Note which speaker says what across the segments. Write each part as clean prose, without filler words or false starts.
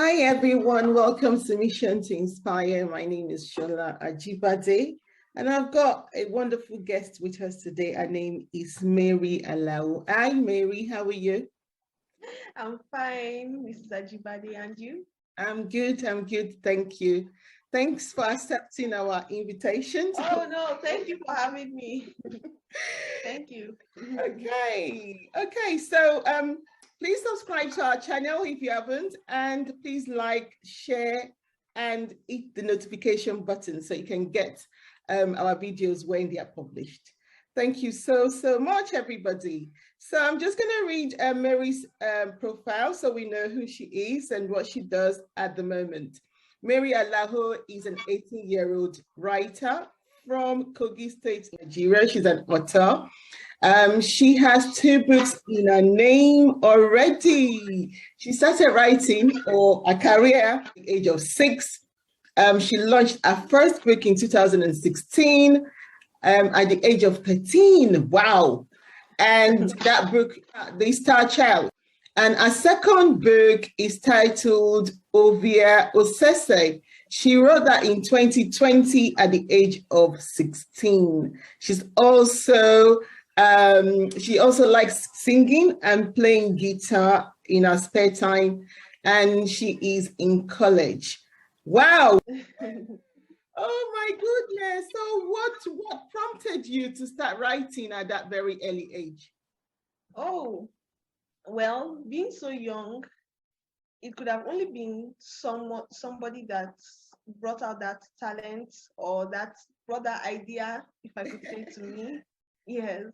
Speaker 1: Hi everyone, welcome to Mission to Inspire. My name is Shola Ajibade and I've got a wonderful guest with us today. Her name is Mary Alao. Hi Mary, how are you?
Speaker 2: I'm fine, Mrs. Ajibade, and you?
Speaker 1: I'm good, thank you. Thanks for accepting our invitation.
Speaker 2: Oh no, thank you for having me. Thank you.
Speaker 1: Okay, so please subscribe to our channel if you haven't, and please like, share, and hit the notification button so you can get our videos when they are published. Thank you so much, everybody. So I'm just going to read Mary's profile so we know who she is and what she does at the moment. Mary Alao is an 18-year-old writer from Kogi State, Nigeria. She's an author. She has 2 books in her name already. She started writing for a career at the age of 6. She launched her first book in 2016 at the age of 13. Wow. And that book, The Star Child. And her second book is titled Ovia Osese. She wrote that in 2020 at the age of 16. She also likes singing and playing guitar in her spare time, and she is in college. Wow. Oh my goodness. So what prompted you to start writing at that very early age?
Speaker 2: Oh, well, being so young, it could have only been somebody that brought out that talent or that brought that idea, if I could say to me. Yes.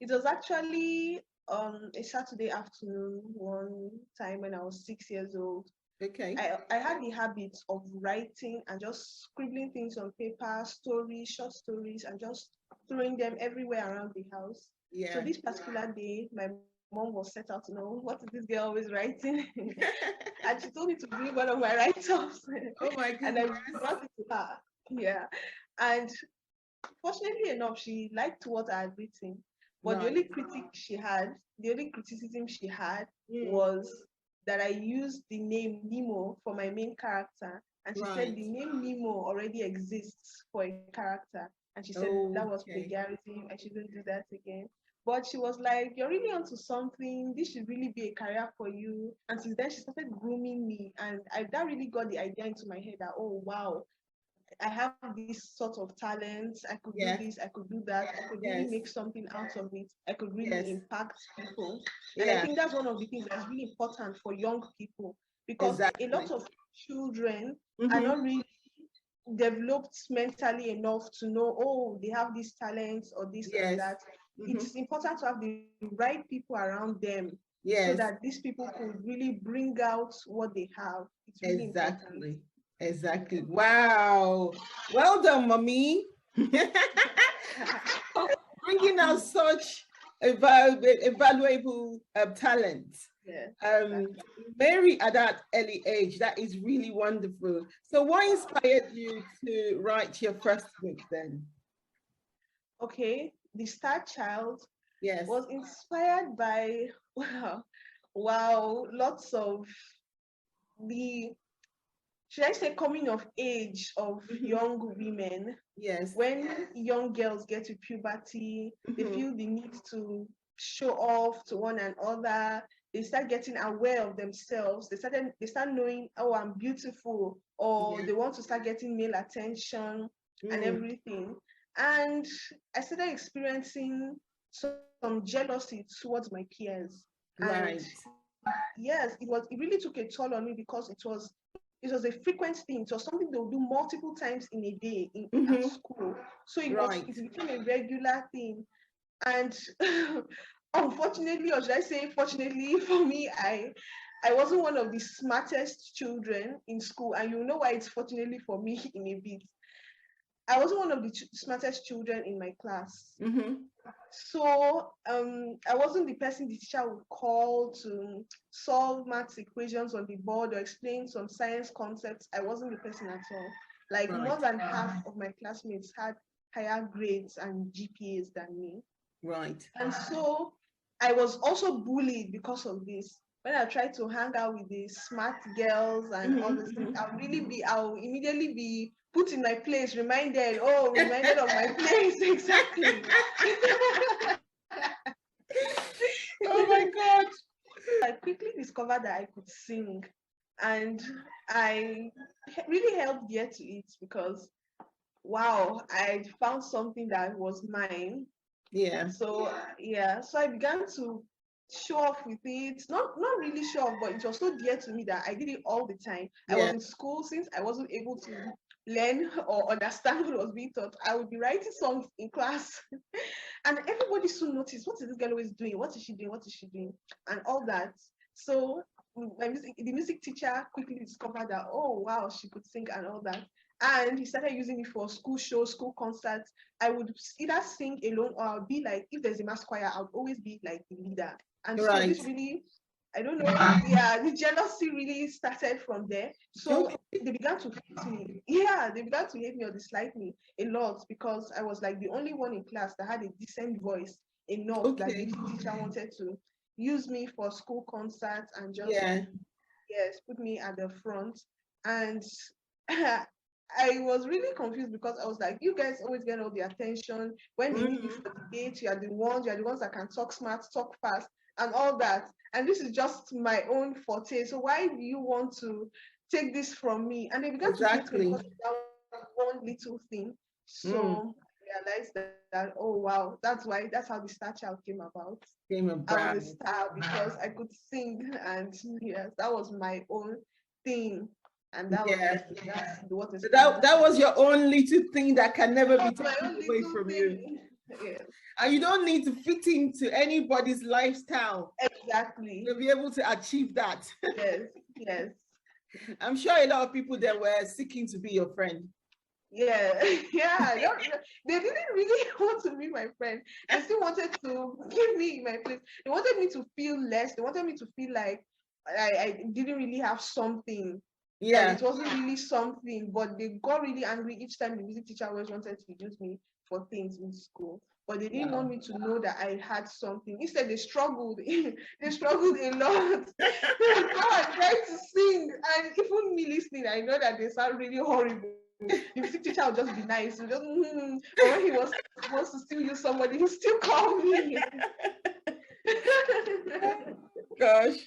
Speaker 2: It was actually a Saturday afternoon one time when I was 6 years old.
Speaker 1: Okay.
Speaker 2: I had the habit of writing and just scribbling things on paper, stories, short stories, and just throwing them everywhere around the house.
Speaker 1: Yeah.
Speaker 2: So this particular day, my mom was set out to know what is this girl always writing, and she told me to bring one of my write-ups.
Speaker 1: Oh my goodness.
Speaker 2: And I brought it to her. Yeah, and fortunately enough, she liked what I had written. But the only criticism she had was that I used the name Nemo for my main character. And she said the name Nemo already exists for a character. And she said that was plagiarism. I shouldn't do that again. But she was like, you're really onto something. This should really be a career for you. And since then, she started grooming me. And that really got the idea into my head that, oh, wow, I have this sort of talent. I could do this, I could do that. I could really make something out of it. I could really impact people. And I think that's one of the things that's really important for young people, because a lot of children are not really developed mentally enough to know, oh, they have these talents or this and that. It's important to have the right people around them so that these people could really bring out what they have. It's really important.
Speaker 1: Exactly. Wow. Well done, mommy. Bringing out such a valuable talent. Mary, at that early age, that is really wonderful. So what inspired you to write your first book then?
Speaker 2: Okay, The Star Child was inspired by, lots of the, should I say, coming of age of young women. Yes. When young girls get to puberty, they feel the need to show off to one another. They start getting aware of themselves. They start knowing, oh, I'm beautiful, or they want to start getting male attention and everything. And I started experiencing some jealousy towards my peers. And yes, it really took a toll on me, because it was a frequent thing. It was something they would do multiple times in a day at school. So it became a regular thing. And unfortunately, or should I say fortunately for me, I wasn't one of the smartest children in school. And you know why it's fortunately for me in a bit. I wasn't one of the smartest children in my class. So I wasn't the person the teacher would call to solve maths equations on the board or explain some science concepts. I wasn't the person at all. Like more than half of my classmates had higher grades and GPAs than me. And so I was also bullied because of this. when I try to hang out with the smart girls and all these things, I'll immediately be put in my place, reminded of my place. Exactly.
Speaker 1: Oh my God.
Speaker 2: I quickly discovered that I could sing, and I really held dear to it because, wow, I found something that was mine.
Speaker 1: Yeah.
Speaker 2: So I began to show off with it. Not really show off, but it was so dear to me that I did it all the time. I was in school, since I wasn't able to learn or understand what was being taught. I would be writing songs in class, and everybody soon noticed, what is this girl always doing? What is she doing? What is she doing? And all that. So the music teacher quickly discovered that, oh wow, she could sing and all that. And he started using me for school shows, school concerts. I would either sing alone, or I'll be like, if there's a mass choir, I'll always be like the leader. And so this really, I don't know, the jealousy really started from there. So they began to hate me. Yeah, they began to hate me or dislike me a lot, because I was like the only one in class that had a decent voice enough that the teacher wanted to use me for school concerts and just put me at the front. And I was really confused, because I was like, you guys always get all the attention. When they need you for debate, you're the ones that can talk smart, talk fast, and all that. And this is just my own forte. So why do you want to take this from me? And they began to hate me because of that one little thing. So I realized that, oh wow, that's how the Star Child came about. I was a star because I could sing, and yes, that was my own thing. And that was
Speaker 1: that was your own little thing that can never be taken away from you.
Speaker 2: Yes.
Speaker 1: And you don't need to fit into anybody's lifestyle.
Speaker 2: Exactly.
Speaker 1: To be able to achieve that.
Speaker 2: Yes.
Speaker 1: I'm sure a lot of people that were seeking to be your friend.
Speaker 2: Yeah. They didn't really want to be my friend. They still wanted to give me my place. They wanted me to feel less. They wanted me to feel like I didn't really have something. Yeah, it wasn't really something, but they got really angry each time the music teacher always wanted to use me for things in school. But they didn't want me to know that I had something. Instead, they struggled. They struggled a lot. I tried to sing, and even me listening, I know that they sound really horrible. The music teacher would just be nice. Just, But when he was supposed to still use somebody, he still called me.
Speaker 1: Gosh.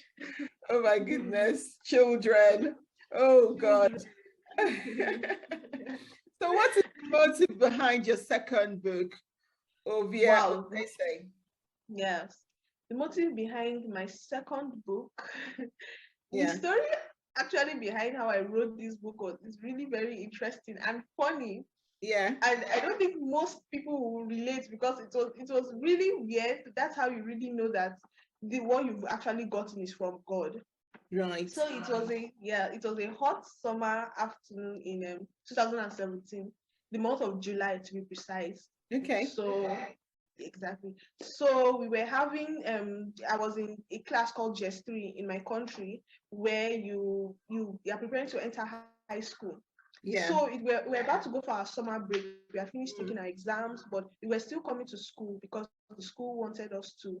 Speaker 1: Oh my goodness. Children. Oh God. So what is the motive behind your second book, Ovia Osese?
Speaker 2: Yes. The motive behind my second book, the story actually behind how I wrote this book is really very interesting and funny. Yeah. And I don't think most people will relate, because it was really weird. That's how you really know that the one you've actually gotten is from God. Right. So it was a hot summer afternoon in 2017, the month of July to be precise. Okay. So exactly. So we were having I was in a class called GES 3 in my country, where you are preparing to enter high school. Yeah. So we're about to go for our summer break. We are finished taking our exams, but we were still coming to school because the school wanted us to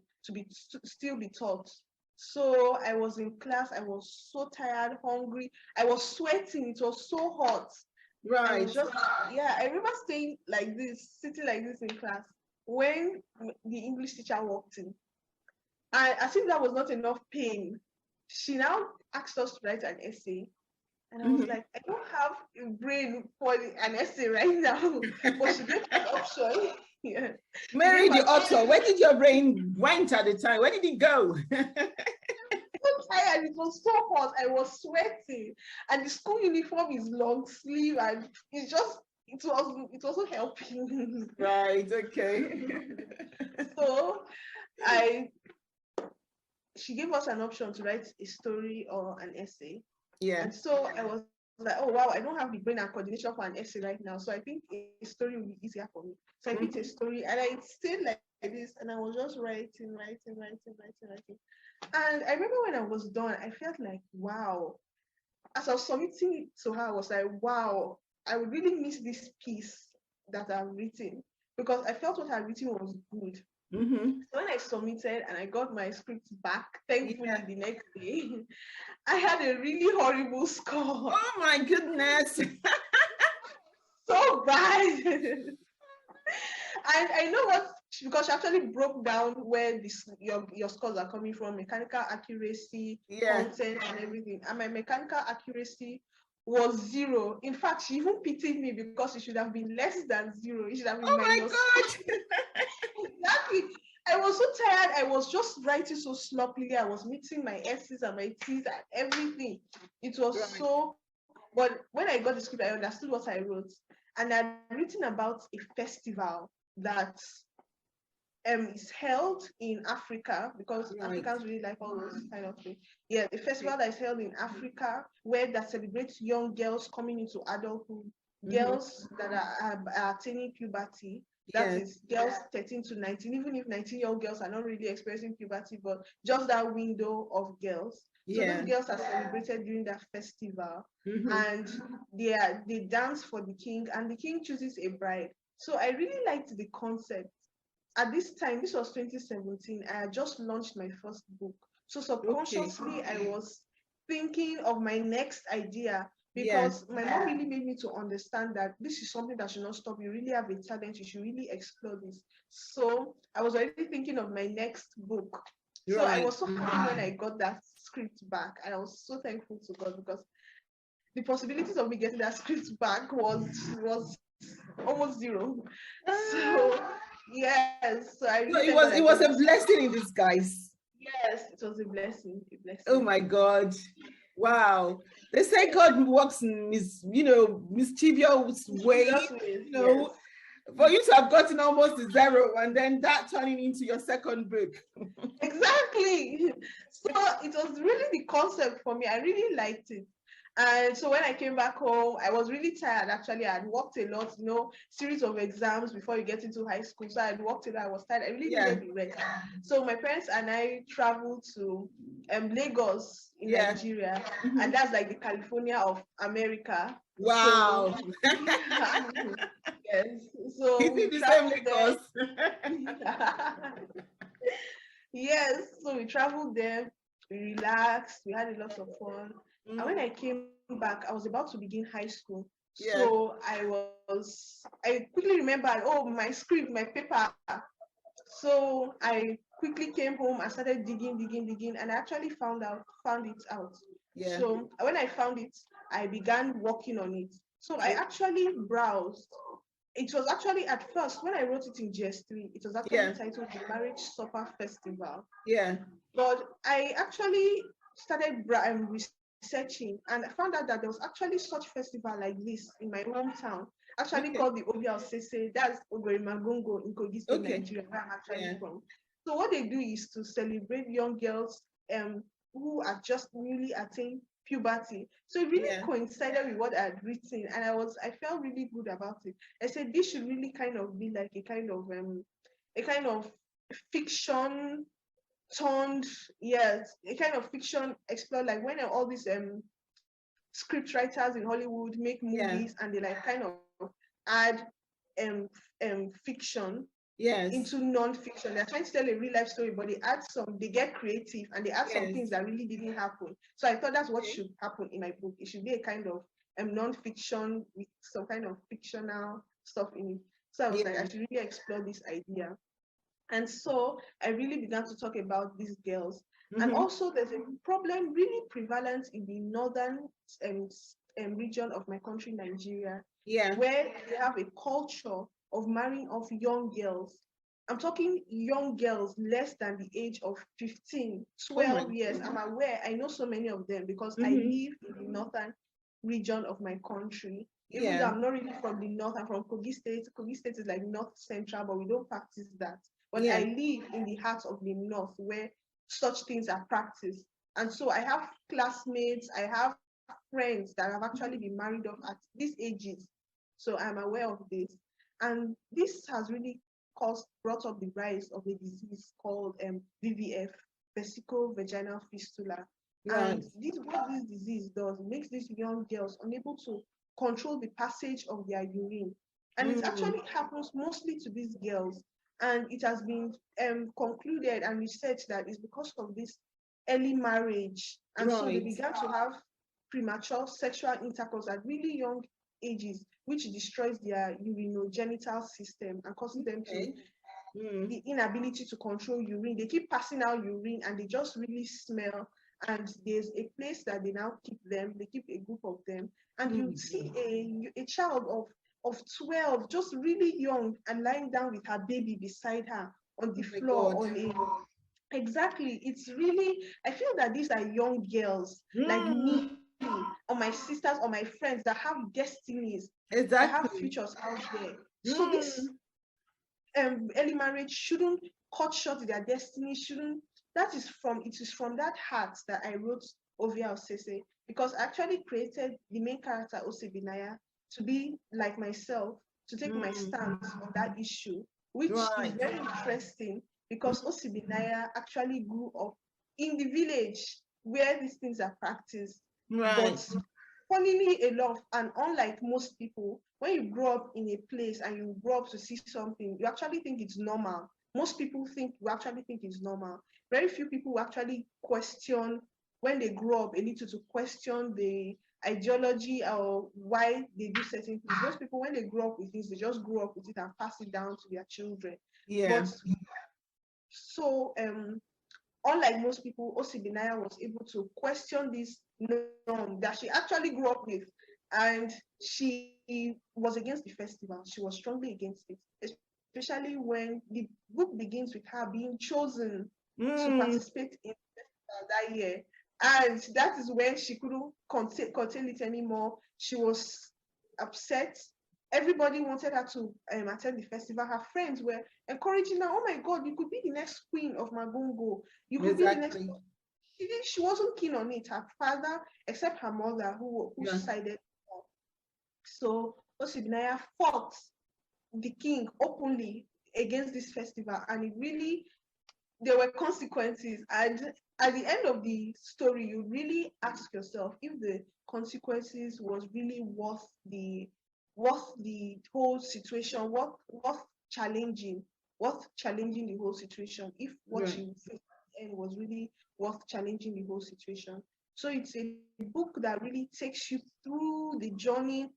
Speaker 2: still be taught. So I was in class. I was so tired, hungry. I was sweating. It was so hot. Right. I remember staying like this, sitting like this in class, when the English teacher walked in. And as if that was not enough pain, she now asked us to write an essay. And I was like, I don't have a brain for an essay right now. But she gave an option. Yeah.
Speaker 1: Mary, the author, where did your brain went at the time? Where did it go?
Speaker 2: So tired. It was so hot. I was sweating. And the school uniform is long sleeve, and it wasn't helping.
Speaker 1: Right, okay.
Speaker 2: So she gave us an option to write a story or an essay. Yeah. And so I was like, oh wow, I don't have the brain and coordination for an essay right now. So I think a story will be easier for me. So I picked a story, and I stayed like this, and I was just writing. And I remember when I was done, I felt like, wow. As I was submitting it to her, I was like, wow, I would really miss this piece that I've written. because I felt what I had written was good.
Speaker 1: Mm-hmm.
Speaker 2: So when I submitted and I got my script back, thankfully the next day, I had a really horrible score.
Speaker 1: Oh my goodness.
Speaker 2: So bad. And I know what, because she actually broke down where your scores are coming from, mechanical accuracy, content, and everything. And my mechanical accuracy was 0. In fact, she even pitied me because it should have been less than 0. It should have been minus.
Speaker 1: Oh my God.
Speaker 2: Exactly. I was so tired. I was just writing so sloppily. I was mixing my S's and my T's and everything. It was so. But when I got the script, I understood what I wrote. And I'd written about a festival that is held in Africa, because Africans really like all those kind of things. Yeah, the festival that is held in Africa, where that celebrates young girls coming into adulthood, girls that are attaining puberty. That is girls 13 to 19, even if 19-year-old girls are not really experiencing puberty, but just that window of girls. So those girls are celebrated during that festival, and they dance for the king, and the king chooses a bride. So I really liked the concept. At this time, this was 2017, I had just launched my first book. So subconsciously, I was thinking of my next idea, because my mom really made me to understand that this is something that should not stop. You really have a talent. You should really explore this. So I was already thinking of my next book. So I was so happy when I got that script back. And I was so thankful to God, because the possibilities of me getting that script back was almost 0. So yes, so I really
Speaker 1: it was a blessing in disguise.
Speaker 2: Yes, it was a blessing.
Speaker 1: Oh my God. Wow. They say God works in mischievous ways, for you to have gotten almost to 0 and then that turning into your second book.
Speaker 2: Exactly. So it was really the concept for me. I really liked it. And so when I came back home, I was really tired. Actually, I had worked a lot, series of exams before you get into high school. So I had worked a lot. I was tired. I really needed the rest. So my parents and I traveled to Lagos in Nigeria, and that's like the California of America.
Speaker 1: Wow.
Speaker 2: So, yes. So we traveled there. Yes. So we traveled there. We relaxed. We had a lot of fun. And when I came back, I was about to begin high school. So I quickly remembered, my script, my paper. So I quickly came home and started digging, and I actually found it out. So when I found it, I began working on it. So I actually browsed. It was actually, at first, when I wrote it in GS3, it was actually titled the Marriage Supper Festival. But I actually started researching, and I found out that there was actually such festival like this in my hometown, actually called the Ovia Osese. That's Ogorimagongo in Kogi State, Nigeria, where I'm actually from. So what they do is to celebrate young girls who are just newly attained puberty. So it really coincided with what I had written, and I felt really good about it. I said this should really kind of be like a kind of fiction turned, a kind of fiction explore, like when all these script writers in Hollywood make movies and they like kind of add fiction into non-fiction. They're trying to tell a real life story, but they get creative and they add some things that really didn't happen. So I thought that's what should happen in my book. It should be a kind of non-fiction with some kind of fictional stuff in it. So I was like, I should really explore this idea. And so I really began to talk about these girls. And also there's a problem really prevalent in the northern region of my country, Nigeria, where they have a culture of marrying off young girls. I'm talking young girls less than the age of 15, 12 years. I'm aware, I know so many of them because I live in the northern region of my country. Even though I'm not really from the north, I'm from Kogi State. Kogi State is like north central, but we don't practice that. But I live in the heart of the north where such things are practiced. And so I have classmates, I have friends that have actually been married off at these ages. So I'm aware of this. And this has really brought up the rise of a disease called VVF, vesico-vaginal fistula. And what this disease does makes these young girls unable to control the passage of their urine. And it actually happens mostly to these girls. And it has been concluded and researched that it's because of this early marriage. And so they began to have premature sexual intercourse at really young ages, which destroys their urinogenital system and causes them to the inability to control urine. They keep passing out urine and they just really smell. And there's a place that they now keep them. They keep a group of them. And you see a child of 12, just really young, and lying down with her baby beside her on the floor on a exactly. It's really, I feel that these are young girls like me or my sisters or my friends that have destinies, that have futures out there. So this early marriage shouldn't cut short their destiny, shouldn't. It is from that heart that I wrote Ovia Osese, because I actually created the main character Osebinaya to be like myself, to take my stance on that issue, which is very interesting because Osebinaya actually grew up in the village where these things are practiced. But funnily enough, and unlike most people, when you grow up in a place and you grow up to see something, you actually think it's normal. Most people actually think it's normal. Very few people actually question, when they grow up a little, to question the ideology or why they do certain things. Most people, when they grow up with things, they just grow up with it and pass it down to their children. But so unlike most people, Osebinaya was able to question this norm that she actually grew up with, and she was against the festival. She was strongly against it, especially when the book begins with her being chosen to participate in the festival that year. And that is when she couldn't contain it anymore. She was upset. Everybody wanted her to attend the festival. Her friends were encouraging her, oh my God, you could be the next queen of Magongo. You could be the next. She wasn't keen on it. Her father, except her mother, who sided her. So Osebinaya fought the king openly against this festival, and it really, there were consequences. And at the end of the story, you really ask yourself if the consequences was really worth the whole situation, worth challenging the whole situation, if what you faced at the end was really worth challenging the whole situation. So it's a book that really takes you through the journey,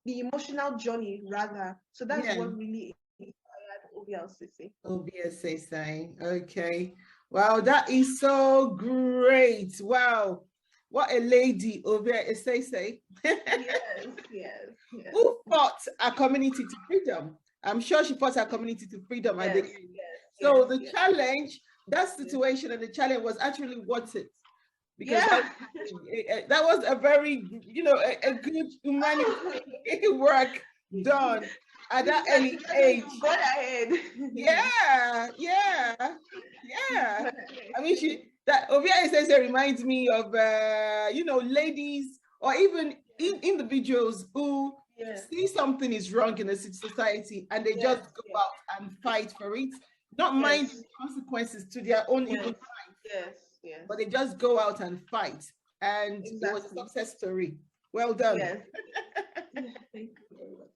Speaker 2: the emotional journey rather. So that's what really inspired Ovia Osese.
Speaker 1: Ovia Osese, okay. Wow, that is so great. Wow. What a lady, Ovia Osese.
Speaker 2: Yes.
Speaker 1: Who fought our community to freedom? I'm sure she fought our community to freedom at the end. So the challenge, that situation and the challenge was actually worth it. Because that was a very, a good humanity work done at that early age.
Speaker 2: Go ahead.
Speaker 1: Yeah. I mean, Ovia Osese reminds me of, ladies or even individuals who see something is wrong in a society and they just go out and fight for it, not mind the consequences to their own evil life. But they just go out and fight. And it was a success story. Well done.
Speaker 2: Thank you very much.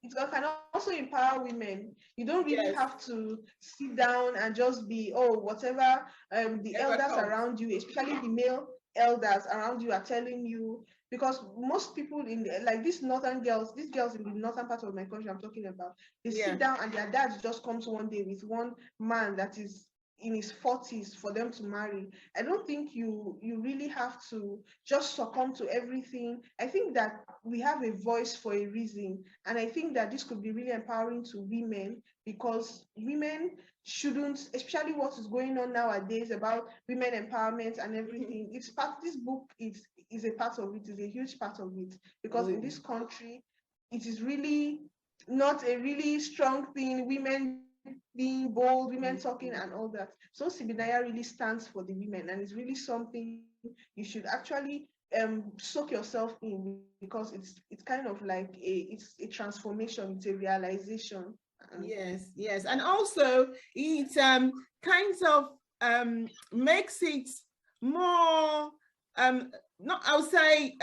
Speaker 2: It can also empower women. You don't really have to sit down and just be, whatever the elders around you, especially the male elders around you, are telling you. Because most people these northern girls, these girls in the northern part of my country I'm talking about, they sit down and their dad just comes one day with one man that is in his 40s for them to marry. I don't think you really have to just succumb to everything. I think that we have a voice for a reason, and I think that this could be really empowering to women, because women shouldn't, especially what is going on nowadays about women empowerment and everything. It's part, this book is a part of it, is a huge part of it, because in this country it is really not a really strong thing, women being bold, women talking and all that. So Osebinaya really stands for the women, and it's really something you should actually soak yourself in, because it's kind of like it's a transformation, it's a realization.
Speaker 1: Yes, and also it kind of makes it more not, I would say,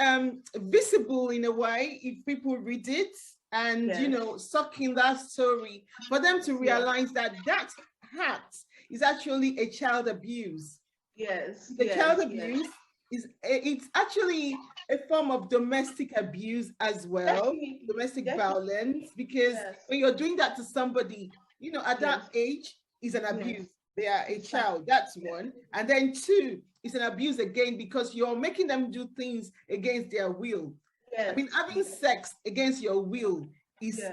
Speaker 1: visible in a way if people read it. and sucking that story for them to realize that act is actually a child abuse.
Speaker 2: Yes.
Speaker 1: The child abuse it's actually a form of domestic abuse as well, domestic violence, because when you're doing that to somebody, at that age, is an abuse. They are a child. That's one. And then two, it's an abuse again because you're making them do things against their will. I mean, having sex against your will is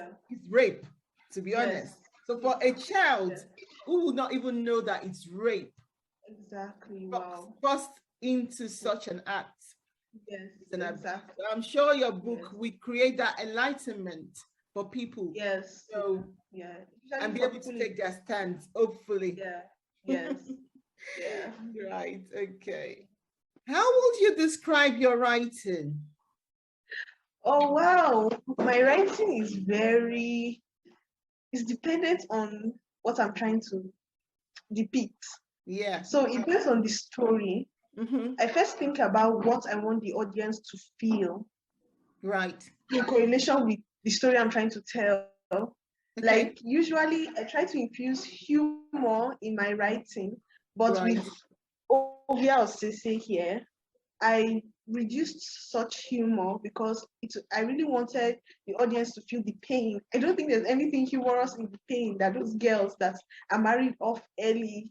Speaker 1: rape, to be honest. So for a child who would not even know that it's rape, forced into such an act.
Speaker 2: Exactly.
Speaker 1: I'm sure your book will create that enlightenment for people. So and be able to take their stands, hopefully. Right. Okay. How would you describe your writing?
Speaker 2: Oh wow, my writing is it's dependent on what I'm trying to depict. So it depends on the story. I first think about what I want the audience to feel.
Speaker 1: Right.
Speaker 2: In correlation with the story I'm trying to tell. Like usually I try to infuse humor in my writing, but with Ovia Osese here, I reduced such humor because I really wanted the audience to feel the pain. I don't think there's anything humorous in the pain that those girls that are married off early,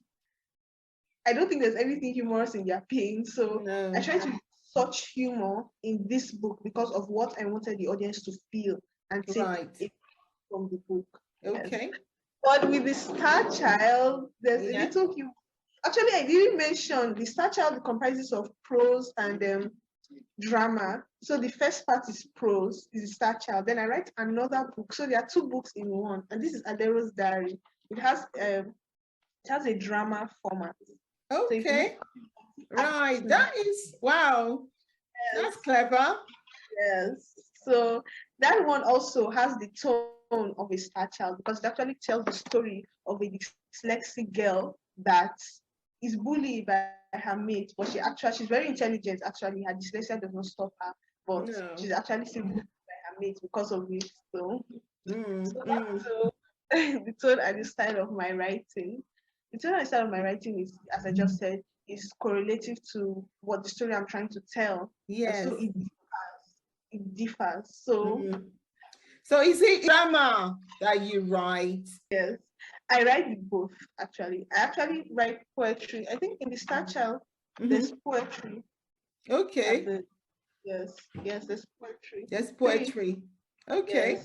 Speaker 2: I don't think there's anything humorous in their pain. So I try to use such humor in this book because of what I wanted the audience to feel and take it from the book.
Speaker 1: Okay.
Speaker 2: But with the Star Child, there's a little humor. Actually, I didn't mention the Star Child comprises of prose and drama. So the first part is prose, is the Star Child. Then I write another book. So there are two books in one, and this is Adero's diary. It has a drama format.
Speaker 1: Okay. Right. That is wow. That's clever.
Speaker 2: Yes. So that one also has the tone of a Star Child because it actually tells the story of a dyslexic girl that is bullied by her mate, but she's very intelligent. Actually, her dyslexia does not stop her, but she's actually still bullied by her mate because of it. So, the tone and the style of my writing. The tone and style of my writing is, as I just said, is correlative to what the story I'm trying to tell.
Speaker 1: Yes.
Speaker 2: So it differs. So,
Speaker 1: so is it drama that you write?
Speaker 2: Yes. I write both, actually. I actually write poetry. I think in the Star Child, there's poetry.
Speaker 1: Okay.
Speaker 2: Yes, there's poetry.
Speaker 1: There's poetry. Okay.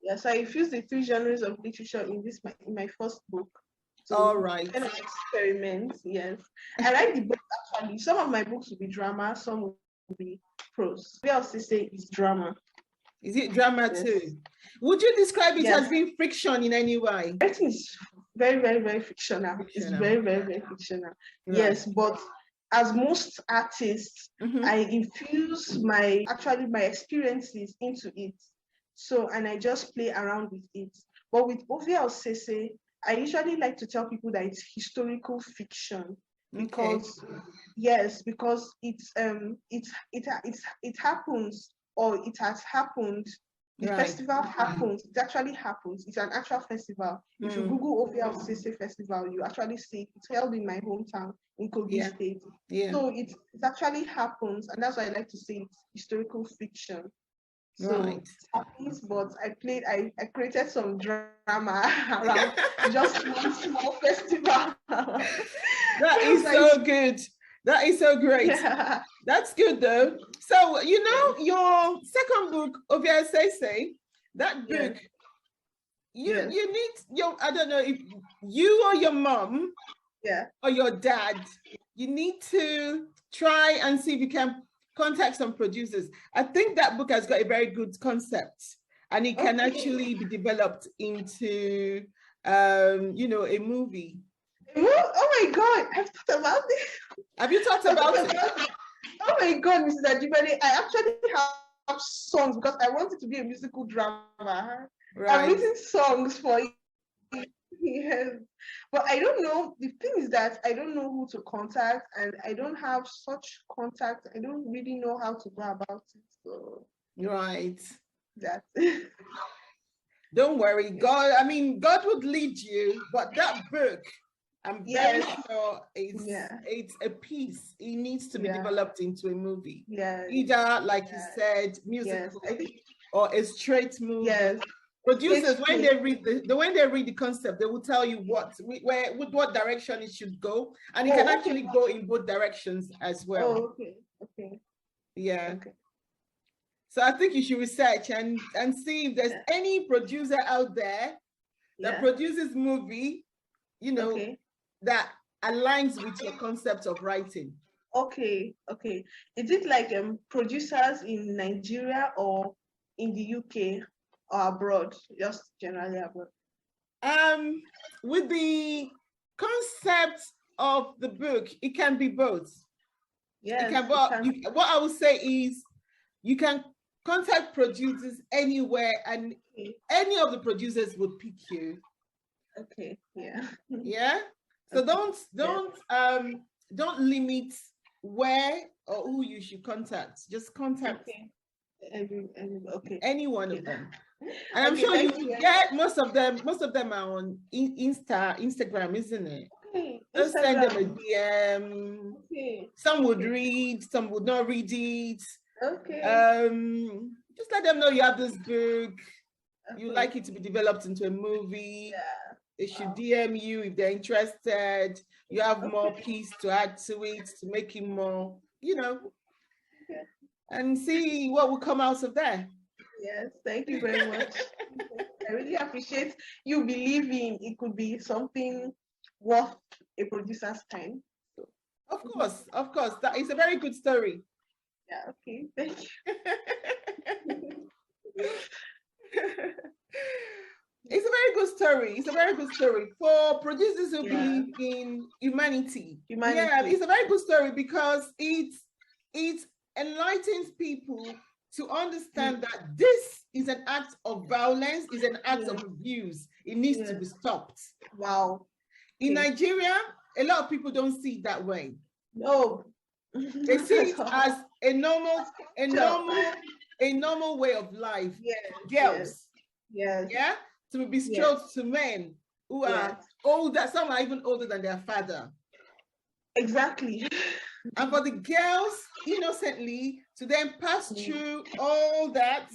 Speaker 2: Yes, I infuse the three genres of literature in my first book. So
Speaker 1: all right.
Speaker 2: Kind of experiment, yes. I write the book actually. Some of my books will be drama, some will be prose. We also say it's drama.
Speaker 1: Is it drama too? Would you describe it as being fiction in any way?
Speaker 2: Writing is very, very, very fictional. It's very, very, very fictional. Right. Yes, but as most artists, I infuse my experiences into it. So, and I just play around with it. But with Ovia Osese, I usually like to tell people that it's historical fiction because because it happens, or it has happened. The festival happens. It actually happens. It's an actual festival. If you Google Ovia Osese Festival, you actually see it's held in my hometown in Kogi State. So it actually happens, and that's why I like to say it's historical fiction. So it happens, but I created some drama around just one small festival.
Speaker 1: That is so good. That is so great. Yeah. That's good though. So, your second book, Ovia Osese, that book, you need I don't know if you or your mom or your dad, you need to try and see if you can contact some producers. I think that book has got a very good concept and it can actually be developed into, a movie.
Speaker 2: Oh my God, I've thought about it.
Speaker 1: Have you thought about it?
Speaker 2: Oh my God, Mrs. Ajibade, I actually have songs because I want it to be a musical drama. I've written songs for it. Yes. But I don't know. The thing is that I don't know who to contact, and I don't have such contact. I don't really know how to go about it. So.
Speaker 1: Right.
Speaker 2: That.
Speaker 1: Don't worry, God. I mean, God would lead you, but that book, I'm very sure it's a piece. It needs to be developed into a movie.
Speaker 2: Yeah.
Speaker 1: Either, like you said, musical or a straight movie.
Speaker 2: Yes.
Speaker 1: Producers, when they read the concept, they will tell you what direction it should go, and it can actually go in both directions as well.
Speaker 2: Oh, okay. Okay.
Speaker 1: Yeah. Okay. So I think you should research and see if there's any producer out there that produces movie, that aligns with your concept of writing.
Speaker 2: Okay. Okay. Is it like producers in Nigeria or in the UK or abroad? Just generally abroad.
Speaker 1: With the concept of the book, it can be both.
Speaker 2: Yes.
Speaker 1: What I would say is you can contact producers anywhere, and any of the producers would pick you.
Speaker 2: Okay. Yeah.
Speaker 1: Yeah. So don't limit where or who you should contact. Just contact any one of them. And I'm sure you get most of them are on Instagram, isn't it? Just send them a DM. Some would read, some would not read it. Just let them know you have this book. You like it to be developed into a movie. They should DM you if they're interested. You have more piece to add to it to make it more, and see what will come out of there.
Speaker 2: Yes, thank you very much. I really appreciate you believing it could be something worth a producer's time. So.
Speaker 1: Of course. That is a very good story.
Speaker 2: Yeah, okay, thank you.
Speaker 1: It's a very good story. It's a very good story for producers who believe in humanity. Yeah, it's a very good story because it enlightens people to understand that this is an act of violence, is an act of abuse. It needs to be stopped.
Speaker 2: Wow.
Speaker 1: In Nigeria, a lot of people don't see it that way.
Speaker 2: No.
Speaker 1: They see it as a normal way of life. Girls. Yeah. To be betrothed to men who are older, some are even older than their father.
Speaker 2: Exactly.
Speaker 1: And for the girls, innocently, to then pass through all that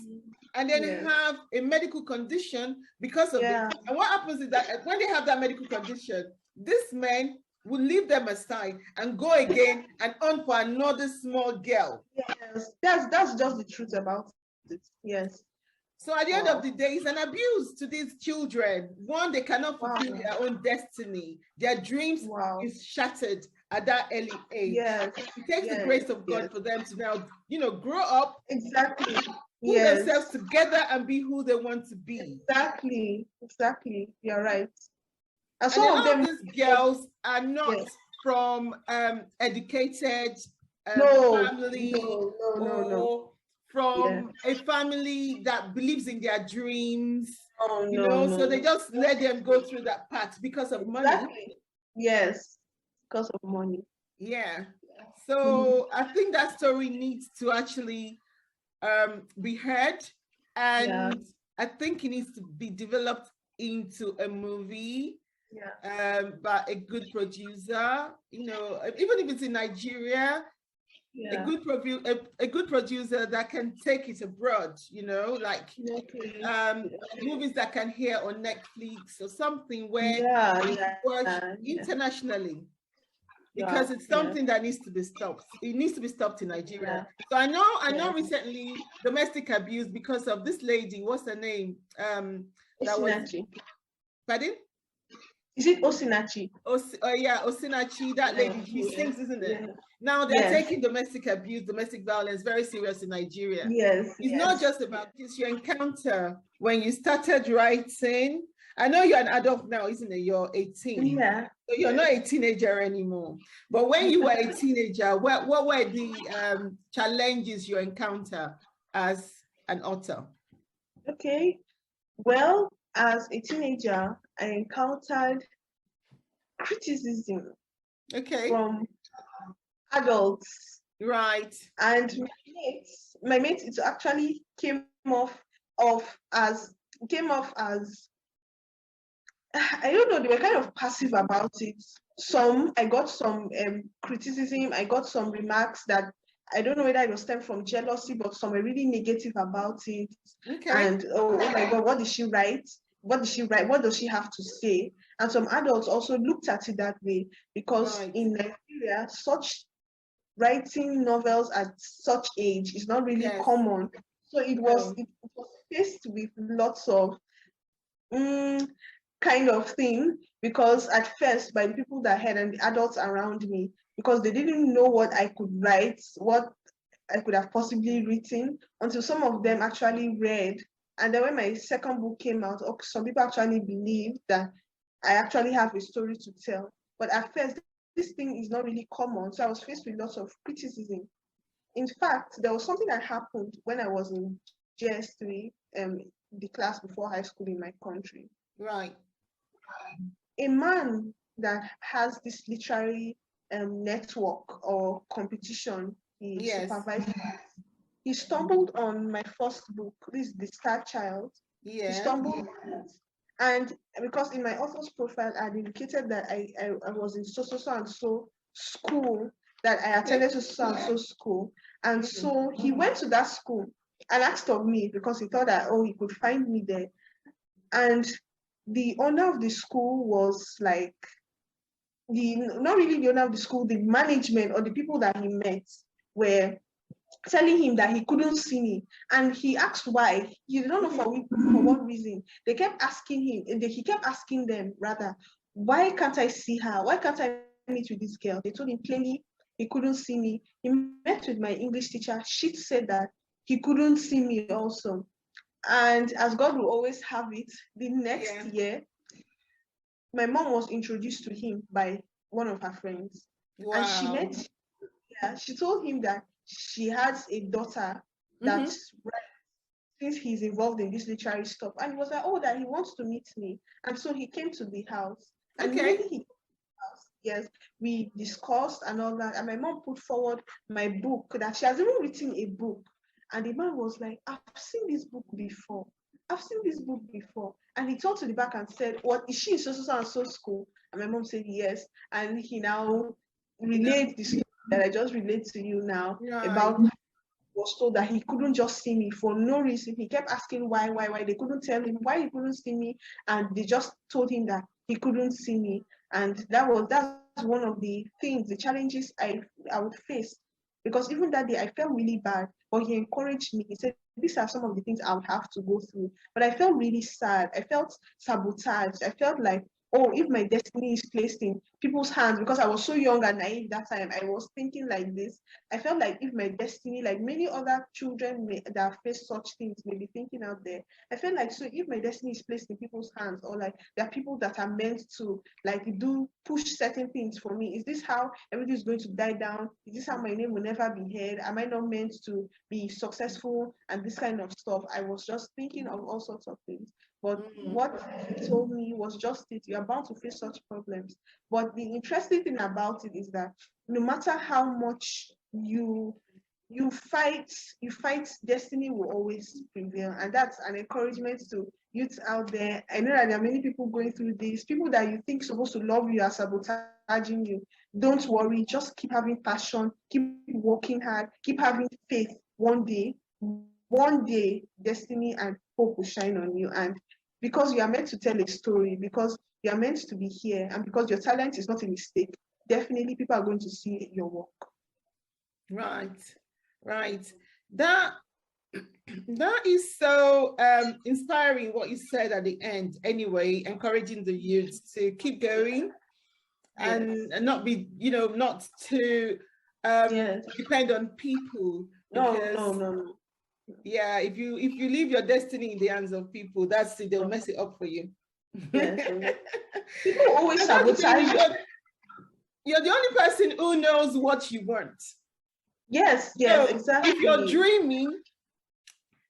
Speaker 1: and then have a medical condition because of it. And what happens is that when they have that medical condition, this man will leave them aside and go again and on for another small girl.
Speaker 2: Yes, that's just the truth about it. Yes.
Speaker 1: So at the end of the day, it's an abuse to these children. One, they cannot fulfill their own destiny. Their dreams is shattered at that early age. Yes. It takes the grace of God for them to now, grow up.
Speaker 2: Exactly.
Speaker 1: Put themselves together and be who they want to be.
Speaker 2: Exactly. You're right.
Speaker 1: And some of these girls are not from educated family. No. From a family that believes in their dreams, so they just let them go through that path because of money.
Speaker 2: Yes, because of money.
Speaker 1: Yeah. So I think that story needs to actually be heard, and I think it needs to be developed into a movie by a good producer. Even if it's in Nigeria. A good producer that can take it abroad, movies that can hear on Netflix or something where it works internationally, because it's something that needs to be stopped. It needs to be stopped in Nigeria. So I know recently domestic abuse because of this lady. What's her name?
Speaker 2: Osinachi.
Speaker 1: Pardon?
Speaker 2: Is it Osinachi?
Speaker 1: Osinachi, that lady, she sings, isn't it? Yeah. Now they're taking domestic abuse, domestic violence very serious in Nigeria.
Speaker 2: Yes.
Speaker 1: It's not just about this. You encounter when you started writing. I know you're an adult now, isn't it? You're 18.
Speaker 2: Yeah.
Speaker 1: So you're not a teenager anymore. But when you were a teenager, what were the challenges you encounter as an author?
Speaker 2: Okay. Well, as a teenager, I encountered criticism from adults.
Speaker 1: Right.
Speaker 2: And my mates, it actually came off came off as, I don't know, they were kind of passive about it. I got some criticism, I got some remarks that I don't know whether it was stemmed from jealousy, but some were really negative about it.
Speaker 1: Okay.
Speaker 2: And oh my God, what did she write? What did she write? What does she have to say? And some adults also looked at it that way, because in Nigeria, such writing novels at such age is not really common. So it was faced with lots of kind of thing, because at first, by the people that had and the adults around me, because they didn't know what I could write, what I could have possibly written, until some of them actually read. And then when my second book came out, some people actually believed that I actually have a story to tell. But at first, this thing is not really common. So I was faced with lots of criticism. In fact, there was something that happened when I was in JS3, the class before high school in my country.
Speaker 1: Right.
Speaker 2: A man that has this literary network or competition he supervises, he stumbled on my first book, this is The Star Child. He stumbled on it. And because in my author's profile, I indicated that I was in so and so school, that I attended so and so school. And so he went to that school and asked of me, because he thought that, he could find me there. And the owner of the school was like, not really the owner of the school, the management or the people that he met were telling him that he couldn't see me. And he asked why. He did not know for what reason. They kept asking him, he kept asking them rather, why can't I see her? Why can't I meet with this girl? They told him plainly he couldn't see me. He met with my English teacher. She said that he couldn't see me also. And as God will always have it, the next year, my mom was introduced to him by one of her friends. Wow. And she told him that she has a daughter that since he's involved in this literary stuff. And he was like, that he wants to meet me. And so he came to the house. And when he came to the house, we discussed and all that. And my mom put forward my book, that she has even written a book. And the man was like, I've seen this book before. I've seen this book before. And he turned to the back and said, what, is she in so and so school? And my mom said yes. And he now relayed the story that I just relayed to you now about was told that he couldn't just see me for no reason. He kept asking why. They couldn't tell him why he couldn't see me. And they just told him that he couldn't see me. And that's one of the things, the challenges I would face. Because even that day I felt really bad, but he encouraged me. He said, these are some of the things I would have to go through. But I felt really sad. I felt sabotaged. I felt like, if my destiny is placed in people's hands, because I was so young and naive that time, I was thinking like this. I felt like if my destiny, like many other children that face such things may be thinking out there, I felt like, so if my destiny is placed in people's hands, or like there are people that are meant to like push certain things for me, is this how everything is going to die down? Is this how my name will never be heard? Am I not meant to be successful? And this kind of stuff. I was just thinking of all sorts of things. But what he told me was just it. You are bound to face such problems. But the interesting thing about it is that no matter how much you fight, destiny will always prevail. And that's an encouragement to youth out there. I know that there are many people going through this. People that you think supposed to love you are sabotaging you. Don't worry. Just keep having passion. Keep working hard. Keep having faith. One day, destiny and hope will shine on you. And because you are meant to tell a story, because you are meant to be here, and because your talent is not a mistake, definitely people are going to see your work.
Speaker 1: Right. That is so inspiring what you said at the end. Anyway, encouraging the youth to keep going and not be, not to depend on people. No. Yeah, if you leave your destiny in the hands of people, that's it, they'll mess it up for you.
Speaker 2: Yes. People always sabotage.
Speaker 1: You're the only person who knows what you want.
Speaker 2: Yes,
Speaker 1: so
Speaker 2: exactly.
Speaker 1: If you're dreaming,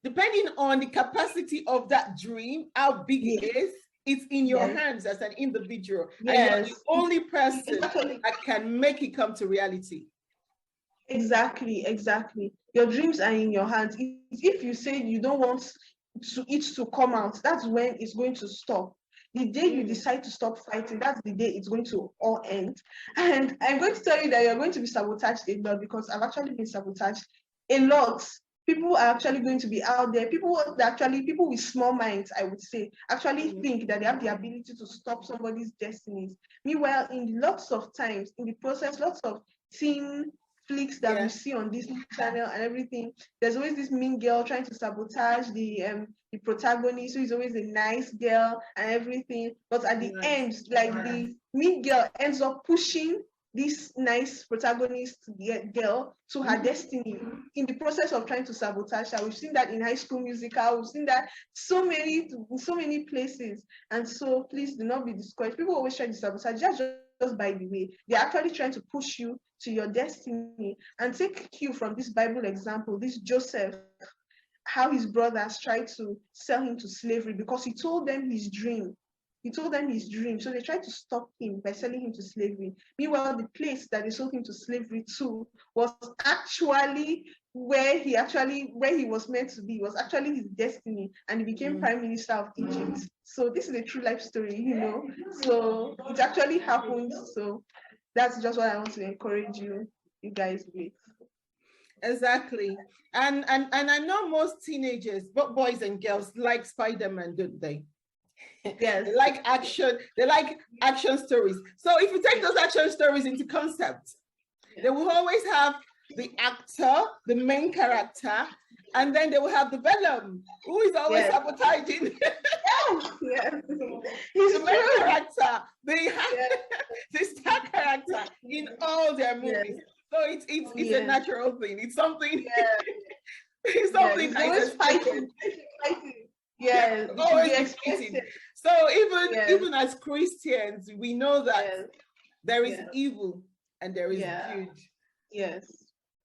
Speaker 1: depending on the capacity of that dream, how big it is, it's in your hands as an individual. Yes. And you're the only person that can make it come to reality. Exactly.
Speaker 2: Your dreams are in your hands. If you say you don't want to come out, that's when it's going to stop. The day you decide to stop fighting, that's the day it's going to all end. And I'm going to tell you that you're going to be sabotaged a lot, because I've actually been sabotaged a lot. People are actually going to be out there. People with small minds, I would say, actually think that they have the ability to stop somebody's destinies. Meanwhile, in lots of times, in the process, lots of teen flicks that we see on this channel and everything, there's always this mean girl trying to sabotage the protagonist, who is always a nice girl and everything. But at the end, like, the mean girl ends up pushing this nice protagonist girl to her destiny in the process of trying to sabotage her. We've seen that in High School Musical. We've seen that in so many places. And so please do not be discouraged. People always try to sabotage. Just by the way, they're actually trying to push you to your destiny. And take cue from this Bible example, this Joseph, how his brothers tried to sell him to slavery because he told them his dream. So they tried to stop him by selling him to slavery. Meanwhile, the place that they sold him to slavery to was actually where he was meant to be, was actually his destiny, and he became Prime Minister of Egypt. So this is a true life story, you know. So it actually happened. So that's just what I want to encourage you guys with.
Speaker 1: Exactly. And I know most teenagers, both boys and girls, like Spider-Man, don't they?
Speaker 2: Yes.
Speaker 1: They like action stories. So if you take those action stories into concept, they will always have the actor, the main character, and then they will have the villain, who is always sabotaging.
Speaker 2: Yes.
Speaker 1: The main character, the star character in all their movies. So it's a natural thing. It's something. It's something.
Speaker 2: It's always fighting. Yes.
Speaker 1: Always fighting. So even as Christians, we know that there is evil and there is good.
Speaker 2: Yes.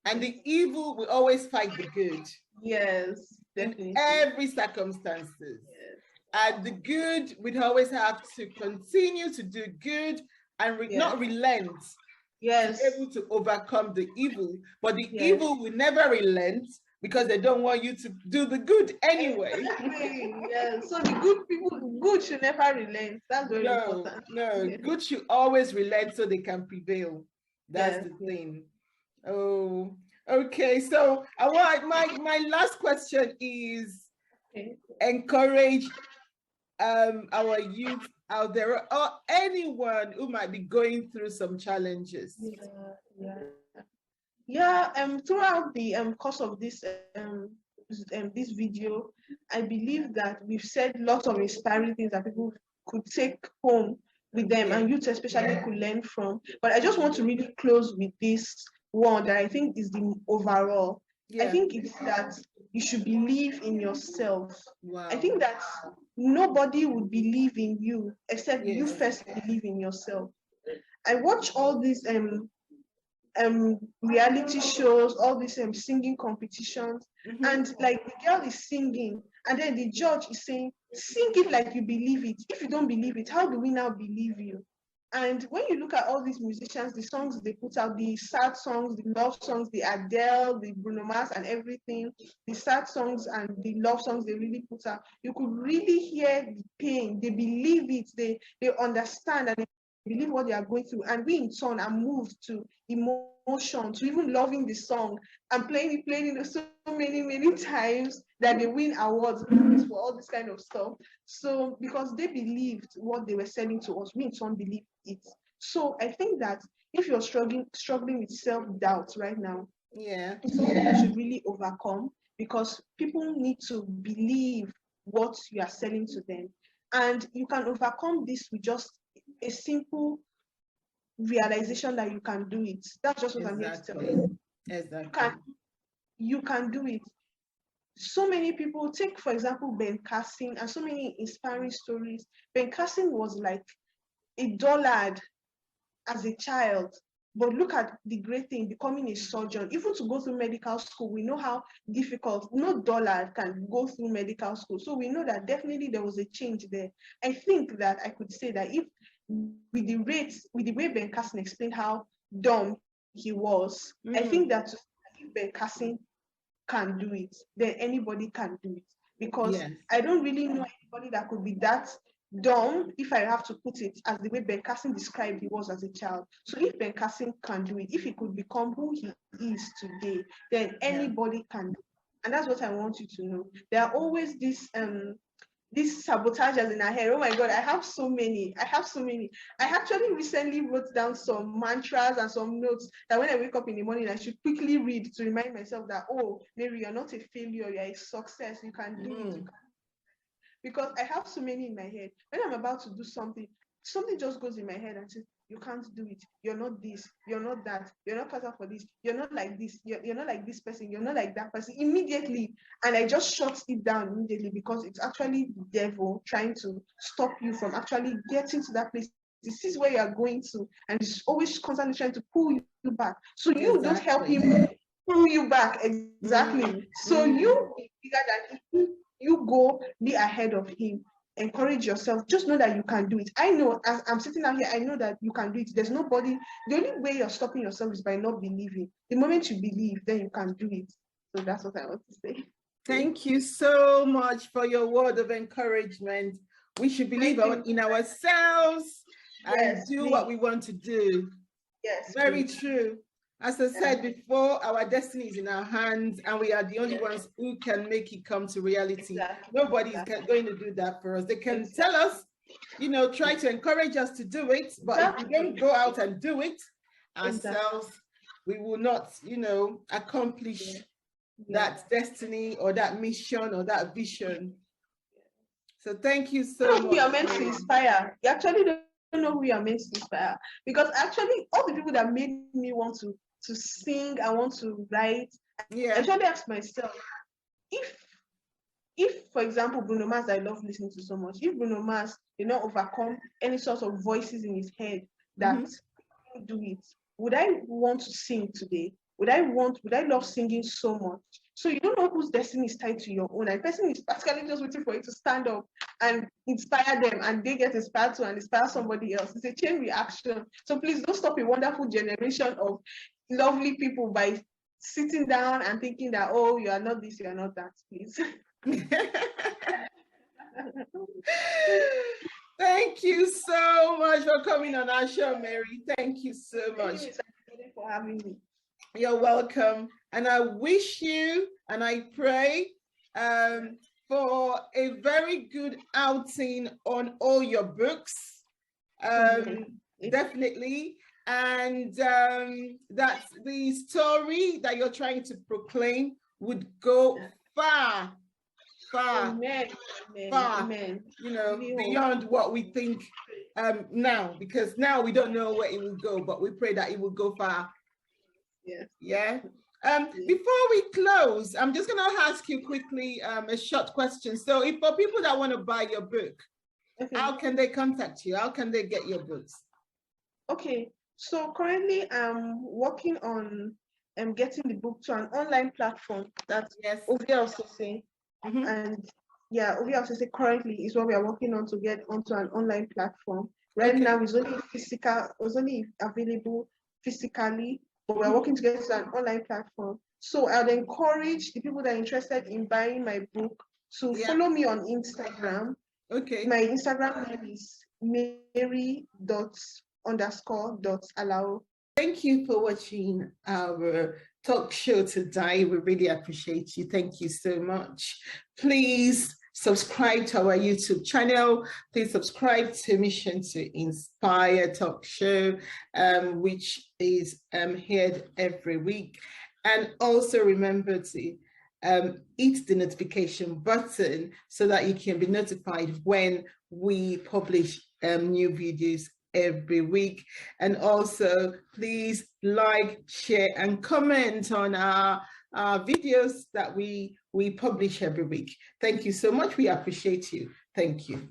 Speaker 1: And the evil will always fight the good.
Speaker 2: Yes, definitely.
Speaker 1: In every circumstances. Yes. And the good would always have to continue to do good and not relent.
Speaker 2: Yes.
Speaker 1: To be able to overcome the evil. But the evil will never relent, because they don't want you to do the good anyway.
Speaker 2: Yes. So the good should never relent. That's very important.
Speaker 1: No, good should always relent so they can prevail. That's the thing. Oh, okay. So I want my last question is encourage our youth out there, or anyone who might be going through some challenges.
Speaker 2: Throughout the course of this this video, I believe that we've said lots of inspiring things that people could take home with them, and youth especially could learn from. But I just want to really close with this one that I think is the overall. I think it's that you should believe in yourself.
Speaker 1: Wow.
Speaker 2: I think that nobody would believe in you except you first believe in yourself. I watch all these reality shows, all these singing competitions, and like the girl is singing, and then the judge is saying, sing it like you believe it. If you don't believe it, how do we now believe you? And when you look at all these musicians, the songs they put out, the sad songs, the love songs, the Adele, the Bruno Mars and everything, the sad songs and the love songs they really put out, you could really hear the pain. They believe it, they understand, and they believe what they are going through. And we in turn are moved to emotion, to even loving the song and playing it so many times that they win awards for all this kind of stuff. So because they believed what they were selling to us, we in turn believe it. So I think that if you're struggling with self-doubt right now, it's something you should really overcome, because people need to believe what you are selling to them. And you can overcome this with just a simple realization that you can do it. That's just what I'm here to tell you.
Speaker 1: Exactly.
Speaker 2: You can do it. So many people, take for example Ben Carson, and so many inspiring stories. Ben Carson was like a dullard as a child, but look at the great thing, becoming a surgeon. Even to go through medical school, we know how difficult, no dullard can go through medical school. So we know that definitely there was a change there. I think that I could say that if with the way Ben Carson explained how dumb he was, I think that if Ben Carson can do it, then anybody can do it. because I don't really know anybody that could be that dumb, if I have to put it as the way Ben Carson described he was as a child. So if Ben Carson can do it, if he could become who he is today, then anybody can do it. And that's what I want you to know. There are always these sabotagers in our head. Oh my God, I have so many. I actually recently wrote down some mantras and some notes that when I wake up in the morning, I should quickly read to remind myself that, oh, Mary, you're not a failure, you're a success. You can do it. Because I have so many in my head. When I'm about to do something, something just goes in my head and says, you can't do it. You're not this. You're not that. You're not cut out for this. You're not like this. You're not like this person. You're not like that person. Immediately. And I just shut it down immediately because it's actually the devil trying to stop you from actually getting to that place. This is where you are going to. And it's always constantly trying to pull you back. So you don't help him pull you back. Exactly. So you be bigger than him. You go be ahead of him. Encourage yourself. Just know that you can do it. I know, as I'm sitting out here, I know that you can do it. There's nobody. The only way you're stopping yourself is by not believing. The moment you believe, then you can do it. So that's what I want to say.
Speaker 1: Thank you so much for your word of encouragement. We should believe in ourselves and do what we want to do.
Speaker 2: Yes.
Speaker 1: Very true. As I said before, our destiny is in our hands and we are the only ones who can make it come to reality. Nobody is going to do that for us. They can tell us, try to encourage us to do it, but if we don't go out and do it ourselves, we will not, accomplish that destiny or that mission or that vision. So thank you so much.
Speaker 2: You are meant to inspire. You actually don't know who you are meant to inspire, because actually all the people that made me want to sing, I want to write. I actually ask myself, if for example Bruno Mars, I love listening to so much, if Bruno Mars did not overcome any sort of voices in his head that do it, would I want to sing today? Would I love singing so much? So you don't know whose destiny is tied to your own. And the person is practically just waiting for you to stand up and inspire them, and they get inspired to and inspire somebody else. It's a chain reaction. So please don't stop a wonderful generation of lovely people by sitting down and thinking that, oh, you are not this, you are not that, please.
Speaker 1: Thank you so much for coming on our show, Mary. Thank you so much.
Speaker 2: Thank you for having me.
Speaker 1: You're welcome. And I wish you and I pray for a very good outing on all your books. Definitely. And that the story that you're trying to proclaim would go far,
Speaker 2: Amen.
Speaker 1: Beyond what we think now, because now we don't know where it will go, but we pray that it will go far. Before we close, I'm just going to ask you quickly a short question. So if for people that want to buy your book, how can they contact you? How can they get your books?
Speaker 2: Okay, so currently I'm working on getting the book to an online platform. That's Ovia Osese. And Ovia Osese currently is what we are working on to get onto an online platform. Right now it's only available physically, but we're working to get to an online platform. So I'd encourage the people that are interested in buying my book to follow me on Instagram.
Speaker 1: Okay.
Speaker 2: My Instagram name is Mary__Alao.
Speaker 1: Thank you for watching our talk show today. We really appreciate you. Thank you so much. Please subscribe to our YouTube channel. Please subscribe to Mission to Inspire talk show, which is heard every week. And also remember to hit the notification button so that you can be notified when we publish new videos every week. And also please like, share and comment on our videos that we publish every week. Thank you so much. We appreciate you. Thank you.